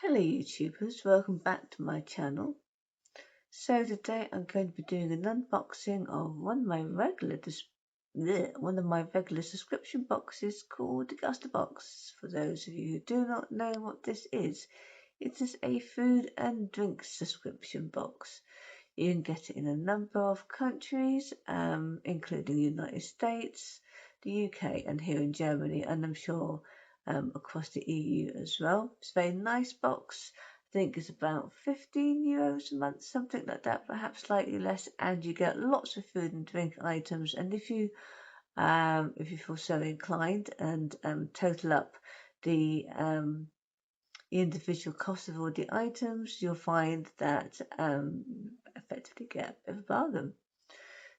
Hello YouTubers, welcome back to my channel. So today I'm going to be doing an unboxing of one of my regular subscription boxes called Degustabox. For those of you who do not know what this is, it is a food and drink subscription box. You can get it in a number of countries, including the United States, the UK and here in Germany, and I'm sure across the EU as well. It's a very nice box. I think it's about €15 a month, something like that, perhaps slightly less, and you get lots of food and drink items. And if you feel so inclined and total up the individual cost of all the items, you'll find that effectively get a bit of a bargain.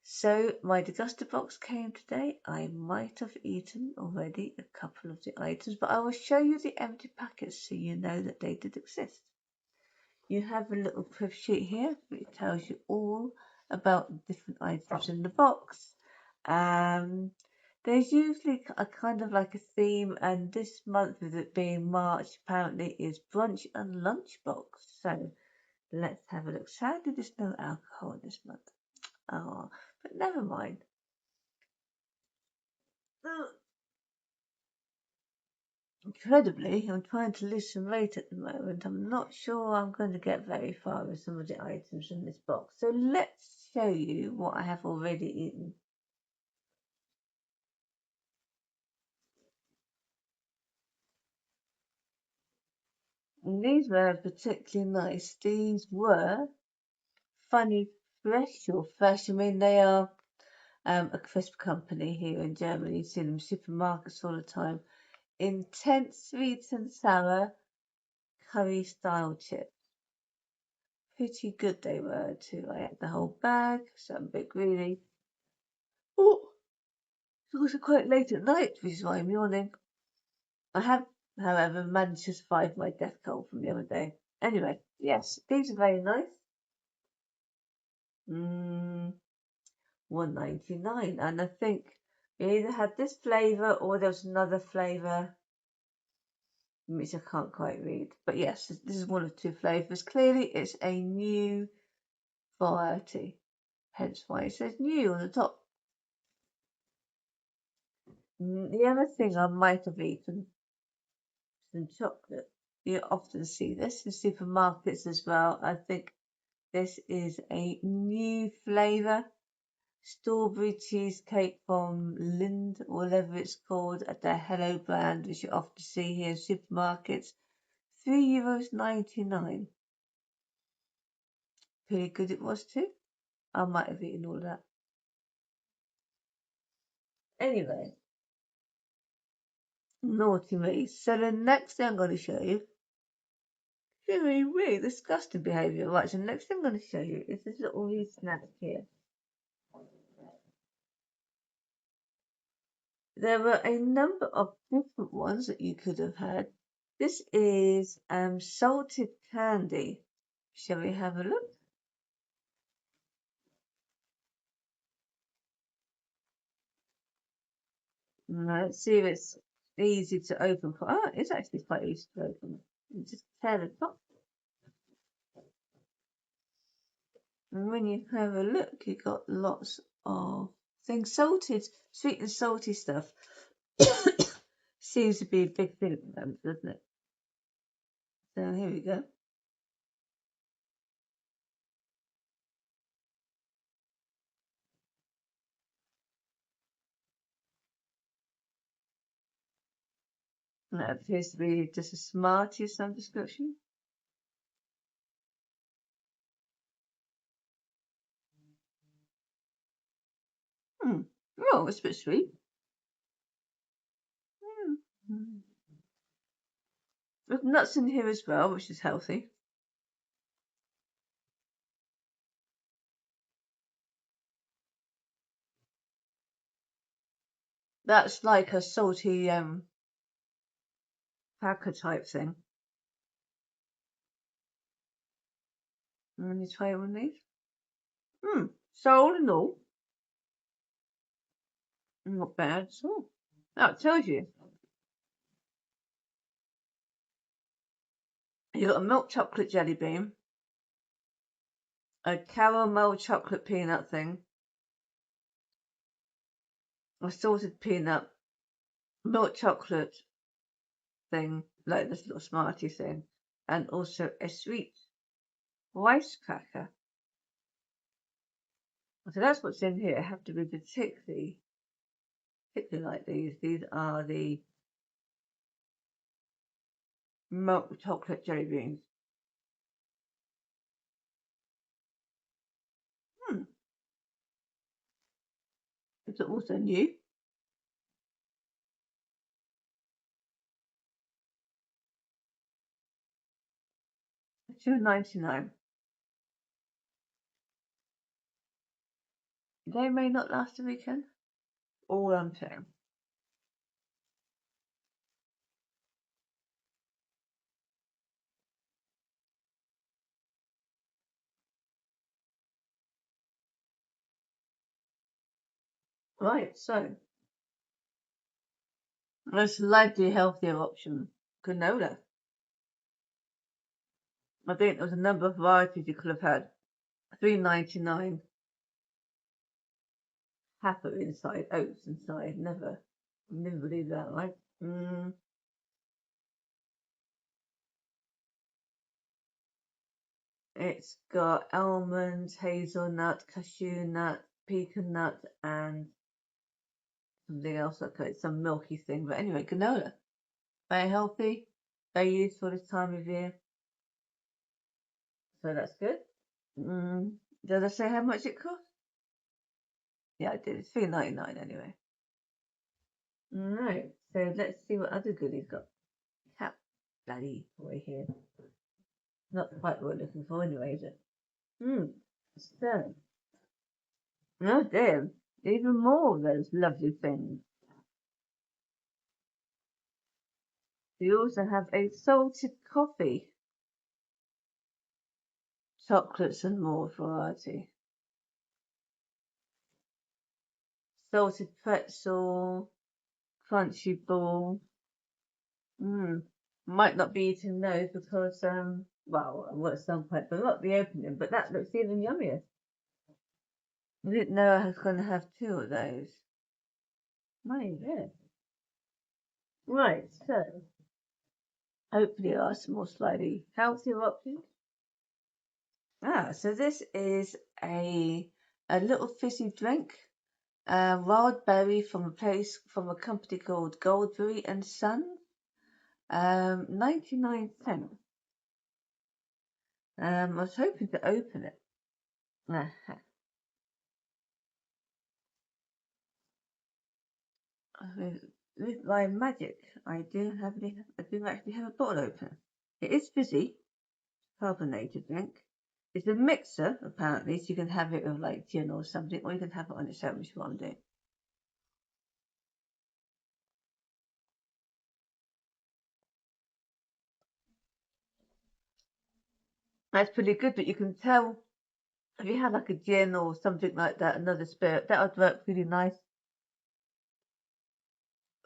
So my Degustabox came today. I might have eaten already a couple of the items, but I will show you the empty packets so you know that they did exist. You have a little crib sheet here which tells you all about the different items in the box. There's usually a kind of like a theme, and this month, with it being March, apparently is brunch and lunch box. So let's have a look. Sadly, there's no alcohol this month. Oh, but never mind. Incredibly, I'm trying to lose some weight at the moment. I'm not sure I'm going to get very far with some of the items in this box. So let's show you what I have already eaten. And these were particularly nice. These were funny fresh or fresh. I mean, they are a crisp company here in Germany. You see them in supermarkets all the time. Intense sweet and sour curry style chips. Pretty good they were too. I ate the whole bag, so I'm a bit greedy. Oh, it's also quite late at night, which is why I'm yawning. I have, however, managed to survive my death cold from the other day. Anyway, yes, these are very nice. $1.99, and I think we either had this flavour or there was another flavour which I can't quite read. But yes, this is one of two flavours. Clearly, it's a new variety, hence why it says new on the top. The other thing I might have eaten some chocolate. You often see this in supermarkets as well. I think this is a new flavour. Strawberry cheesecake from Lind, whatever it's called, at their Hello brand, which you often see here in supermarkets. €3.99. Pretty good it was too. I might have eaten all that. Anyway, naughty me. So the next thing I'm going to show you, very, really disgusting behaviour. Right, so the next thing I'm going to show you is this little wee snack here. There were a number of different ones that you could have had. This is salted candy. Shall we have a look? Let's see if it's easy to open. It's actually quite easy to open. You just tear the top. And when you have a look, you've got lots of things. Salted, sweet and salty stuff seems to be a big thing at the moment, doesn't it? So here we go. And that appears to be just a Smartie of some description. Oh, it's a bit sweet. There's nuts in here as well, which is healthy. That's like a salty cracker type thing. Let me try one of these. So all in all, not bad at all. That tells you. You got a milk chocolate jelly bean, a caramel chocolate peanut thing, a salted peanut, milk chocolate thing, like this little Smartie thing, and also a sweet rice cracker. So that's what's in here. I have to be particularly like these. These are the milk chocolate jelly beans. It's also new. $2.99. They may not last a weekend. All I'm saying. Right, so a slightly healthier option, granola. I think there was a number of varieties you could have had. $3.99. Pepper inside, oats inside. Never believe that, right? It's got almonds, hazelnut, cashew nut, pecan nut, and something else. Okay, some milky thing. But anyway, granola. Very healthy, very useful this time of year. So that's good. Did I say how much it cost? Yeah, I did. It's $3.99 anyway. Right. So let's see what other goodies got. Cat bloody boy here. Not quite what we're looking for anyway, is it? So, oh dear, even more of those lovely things. We also have a salted coffee, chocolates and more variety. Salted pretzel, crunchy ball. Might not be eating those because, well, at some point, but not the opening, but that looks even yummier. I didn't know I was going to have two of those. My God. Right, so hopefully there are some more slightly healthier options. So this is a little fizzy drink, wild berry from a company called Goldberry and Son, 99¢. I was hoping to open it. With my magic, I do actually have a bottle opener. It is fizzy, carbonated drink. It's a mixer, apparently, so you can have it with like gin or something, or you can have it on its own, which is what I'm doing. That's pretty good, but you can tell if you had like a gin or something like that, another spirit, that would work really nice.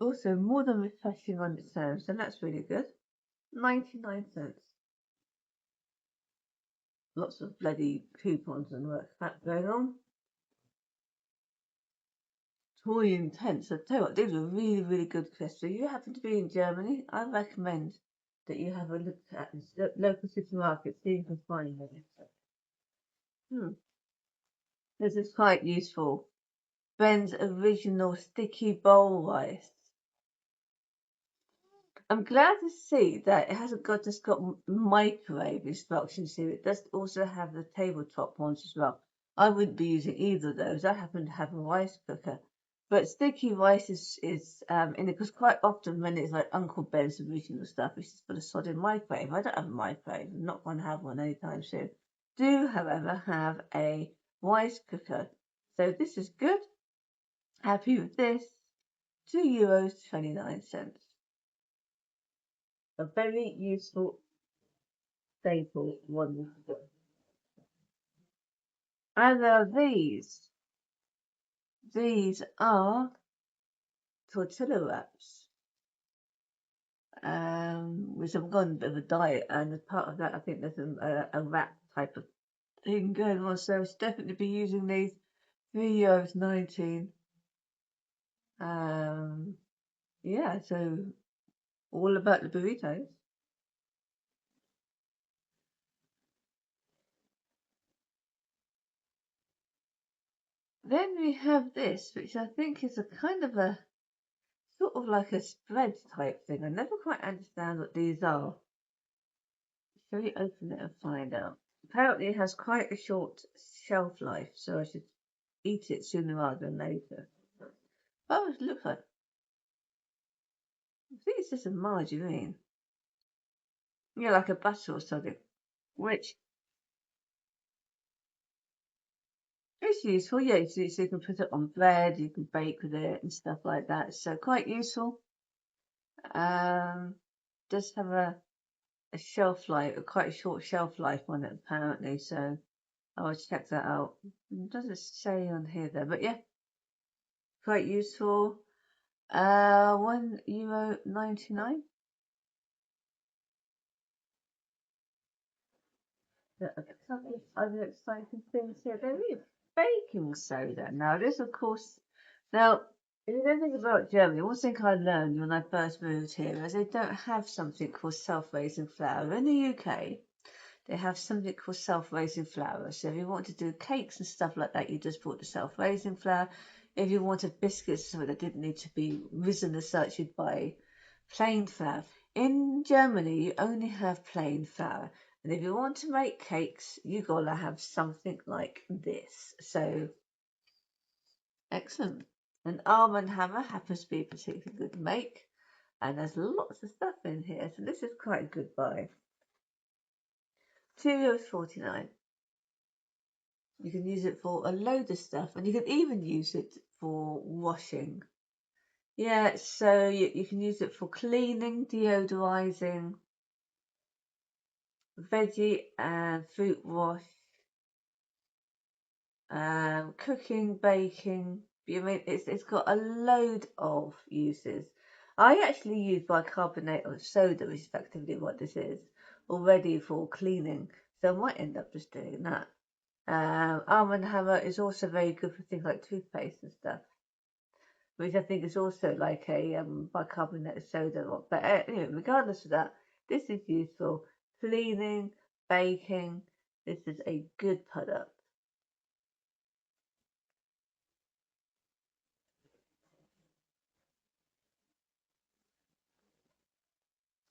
Also, more than refreshing on its own, so that's really good. 99¢. Lots of bloody coupons and work that going on. Toy intense. I tell you what, these are really, really good crisps. So you happen to be in Germany, I recommend that you have a look at this local supermarket, see if you can find them. This is quite useful. Ben's original sticky bowl rice. I'm glad to see that it hasn't just got microwave instructions here. It does also have the tabletop ones as well. I wouldn't be using either of those. I happen to have a rice cooker. But sticky rice is in it, because quite often when it's like Uncle Ben's original stuff, it's just got a solid microwave. I don't have a microwave. I'm not going to have one anytime soon. Do, however, have a rice cooker. So this is good. Happy with this. €2.29. A very useful staple one. And there are these. These are tortilla wraps. which I've gone a bit of a diet, and as part of that, I think there's a wrap type of thing going on. So I should definitely be using these. €3.19. Yeah, so all about the burritos. Then we have this, which I think is a kind of a sort of like a spread type thing. I never quite understand what these are. Shall we open it and find out? Apparently, it has quite a short shelf life, so I should eat it sooner rather than later. Oh, it looks like I think it's just a margarine. Yeah, like a butter or something, which is useful. Yeah, so you can put it on bread, you can bake with it and stuff like that. So quite useful. Does have a shelf life, a quite a short shelf life on it apparently. So I'll check that out. It doesn't say on here though, but yeah, quite useful. €1.99. A couple of other exciting things here. There is baking soda. Now, this, of course, now, if you don't think about Germany, one thing I learned when I first moved here is they don't have something called self-raising flour. In the UK, they have something called self-raising flour. So if you want to do cakes and stuff like that, you just bought the self-raising flour. If you wanted biscuits, so that didn't need to be risen as such, you'd buy plain flour. In Germany, you only have plain flour. And if you want to make cakes, you gotta have something like this. So, excellent. An almond hammer happens to be a particularly good make. And there's lots of stuff in here. So this is quite a good buy. €2.49. You can use it for a load of stuff, and you can even use it for washing. Yeah, so you can use it for cleaning, deodorizing, veggie and fruit wash, cooking, baking. You mean it's got a load of uses. I actually use bicarbonate of soda, which is effectively what this is, already for cleaning. So I might end up just doing that. Almond hammer is also very good for things like toothpaste and stuff, which I think is also like a bicarbonate of soda. But anyway, regardless of that, this is useful. Cleaning, baking, this is a good product.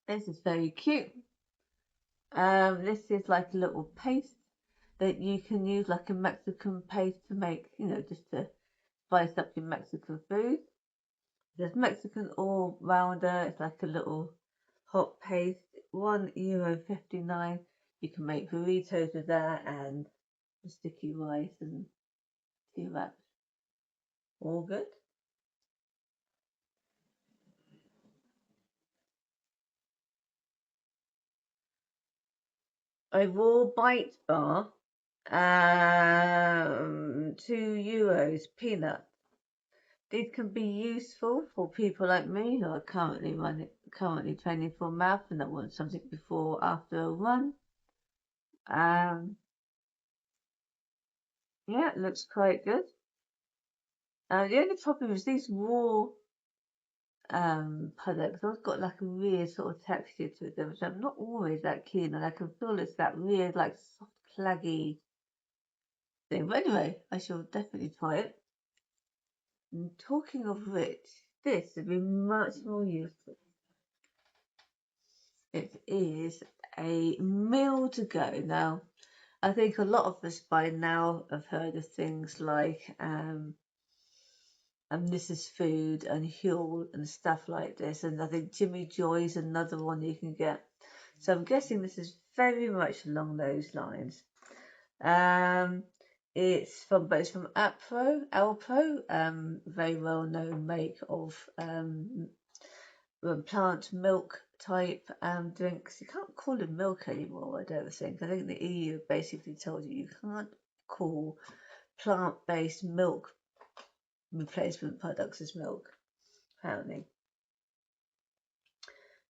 This is very cute. This is like a little paste that you can use like a Mexican paste to make, just to spice up your Mexican food. There's Mexican all rounder. It's like a little hot paste. €1.59. You can make burritos with that and sticky rice and tea wraps. All good. A raw bite bar. €2. Peanut. These can be useful for people like me who are currently training for a marathon that want something before or after a run. Um, yeah, it looks quite good. The only problem is these raw products always got like a weird sort of texture to them, which I'm not always that keen on. I can feel it's that weird, like soft, claggy thing. But anyway, I shall definitely try it. And talking of which, this would be much more useful. It is a meal to go. Now, I think a lot of us by now have heard of things like and This Is Food and Huel and stuff like this. And I think Jimmy Joy's another one you can get. So I'm guessing this is very much along those lines. It's from Alpro, very well known make of plant milk type drinks. You can't call them milk anymore, I don't think. I think the EU basically told you you can't call plant-based milk replacement products as milk, apparently.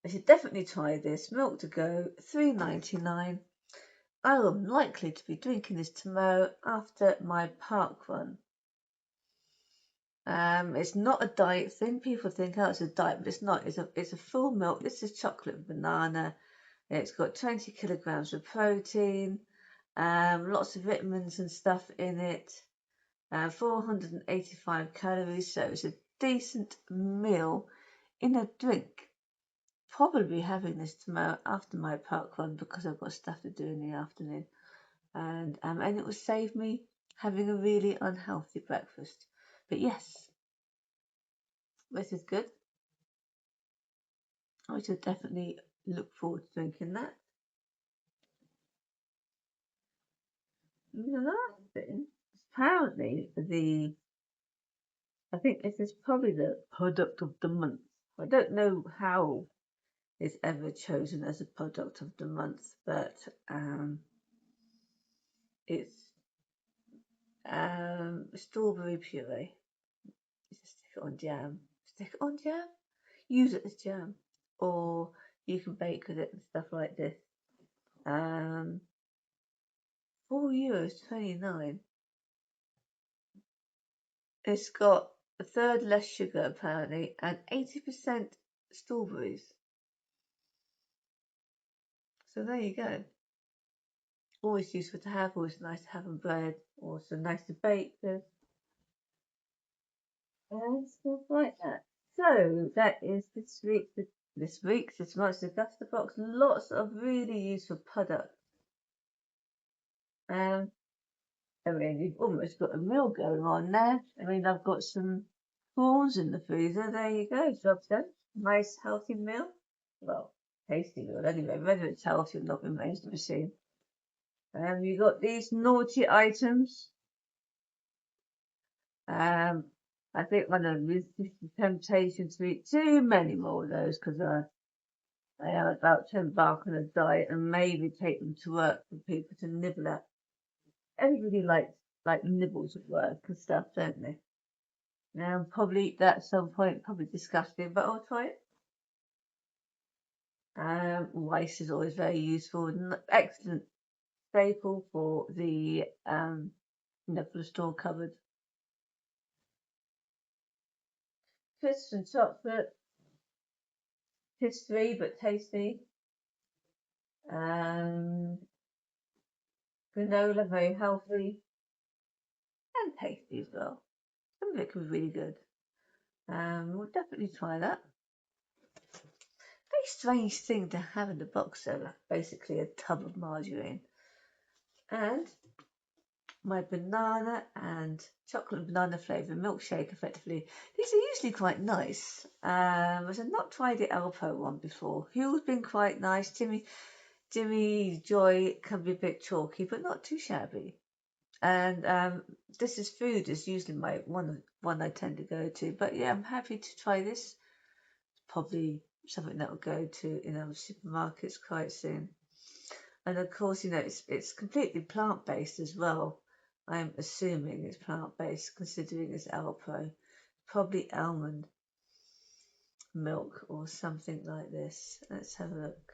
I should definitely try this. Milk to go, $3.99. I am likely to be drinking this tomorrow after my park run. It's not a diet thing. People think, oh, it's a diet, but it's not. It's a full milk. This is chocolate and banana. It's got 20 kilograms of protein, lots of vitamins and stuff in it, 485 calories. So it's a decent meal in a drink. Probably having this tomorrow after my park run because I've got stuff to do in the afternoon, and it will save me having a really unhealthy breakfast. But yes, this is good. I should definitely look forward to drinking that. The last thing, apparently I think this is probably the product of the month. I don't know how it's ever chosen as a product of the month, but it's strawberry puree. Just stick it on jam. Stick it on jam. Use it as jam, or you can bake with it and stuff like this. €4.29. It's got a third less sugar apparently, and 80% strawberries. So there you go. Always useful to have, always nice to have on bread, also nice to bake with, and stuff like that. So that is this month's Degustabox. Lots of really useful products. I mean, you've almost got a meal going on there. I mean, I've got some prawns in the freezer. There you go, job's done. Nice healthy meal. Well, tasty meal anyway. Whether it's healthy or not remains to be seen. You got these naughty items. I think I'm going to resist the temptation to eat too many more of those because I am about to embark on a diet and maybe take them to work for people to nibble at. Everybody likes like nibbles at work and stuff, don't they? Now, probably eat that at some point, probably disgusting, but I'll try it. Rice is always very useful, excellent staple for the for the store cupboard. Crisps and chocolate, history but tasty. Um, Granola, very healthy and tasty as well. Some of it can be really good. We'll definitely try that. Very strange thing to have in the box, though. Basically, a tub of margarine and my banana and chocolate and banana flavour milkshake. Effectively, these are usually quite nice. I've not tried the Alpo one before. Hugh's been quite nice. Jimmy Joy can be a bit chalky, but not too shabby. And this is food is usually my one I tend to go to. But yeah, I'm happy to try this. It's probably something that will go to supermarkets quite soon. And of course, it's completely plant based as well. I'm assuming it's plant based, considering it's Alpro. Probably almond milk or something like this. Let's have a look.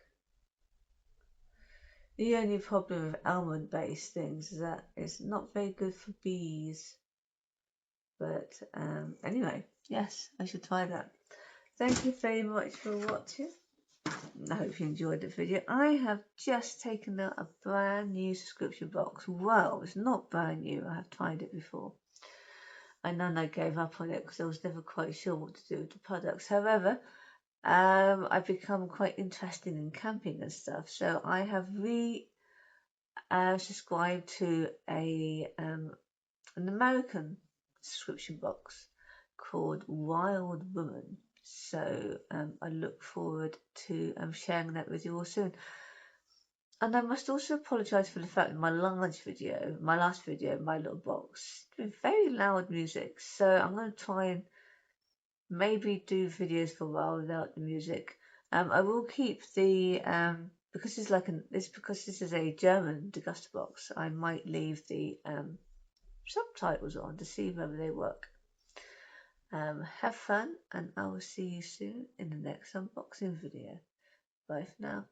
The only problem with almond-based things is that it's not very good for bees. But anyway, yes, I should try that. Thank you very much for watching. I hope you enjoyed the video. I have just taken out a brand new subscription box. Well, it's not brand new. I have tried it before. And then I gave up on it because I was never quite sure what to do with the products. However, I've become quite interested in camping and stuff. So I have subscribed to an American subscription box called Wild Woman. So I look forward to sharing that with you all soon. And I must also apologise for the fact that my last video, my little box, doing very loud music. So I'm going to try and maybe do videos for a while without the music. I will keep the because because this is a German Degustabox. I might leave the subtitles on to see whether they work. Have fun, and I will see you soon in the next unboxing video. Bye for now.